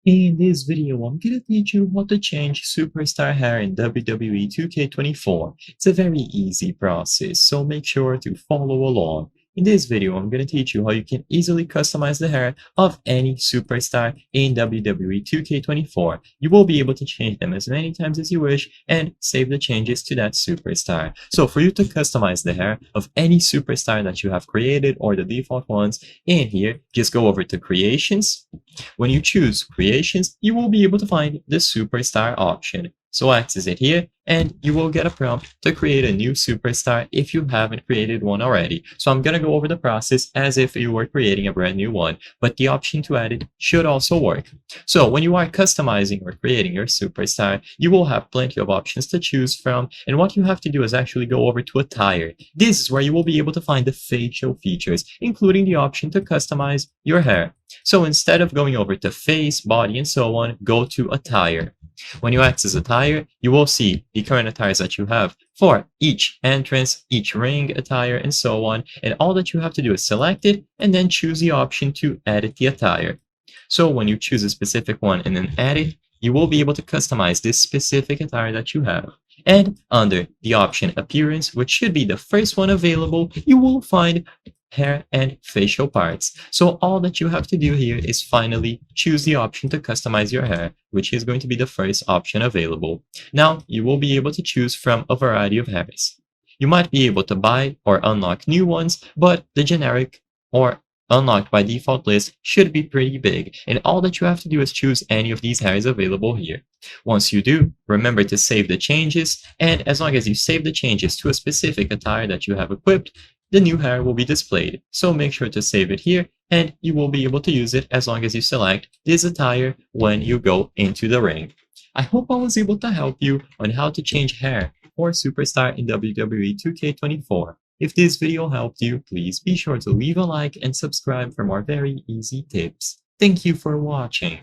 In this video, I'm gonna teach you how to change superstar hair in WWE 2K24. It's a very easy process, so make sure to follow along. In this video, I'm gonna teach you how you can easily customize the hair of any superstar in WWE 2K24. You will be able to change them as many times as you wish and save the changes to that superstar. So for you to customize the hair of any superstar that you have created or the default ones, in here, just go over to Creations. When you choose Creations, you will be able to find the Superstar option. So access it here, and you will get a prompt to create a new superstar if you haven't created one already. So I'm going to go over the process as if you were creating a brand new one, but the option to add it should also work. So when you are customizing or creating your superstar, you will have plenty of options to choose from, and what you have to do is actually go over to Attire. This is where you will be able to find the facial features, including the option to customize your hair. So instead of going over to Face, Body, and so on, go to Attire. When you access Attire, you will see the current attires that you have for each entrance, each ring attire, and so on. And all that you have to do is select it and then choose the option to edit the attire. So when you choose a specific one and then add it, you will be able to customize this specific attire that you have. And under the option Appearance, which should be the first one available, you will find hair and facial parts. So all that you have to do here is finally choose the option to customize your hair, which is going to be the first option available. Now you will be able to choose from a variety of hairs. You might be able to buy or unlock new ones, but the generic or unlocked by default list should be pretty big, and all that you have to do is choose any of these hairs available here. Once you do, remember to save the changes, and as long as you save the changes to a specific attire that you have equipped, the new hair will be displayed. So make sure to save it here, and you will be able to use it as long as you select this attire when you go into the ring. I hope I was able to help you on how to change hair or superstar in WWE 2K24. If this video helped you, please be sure to leave a like and subscribe for more very easy tips. Thank you for watching.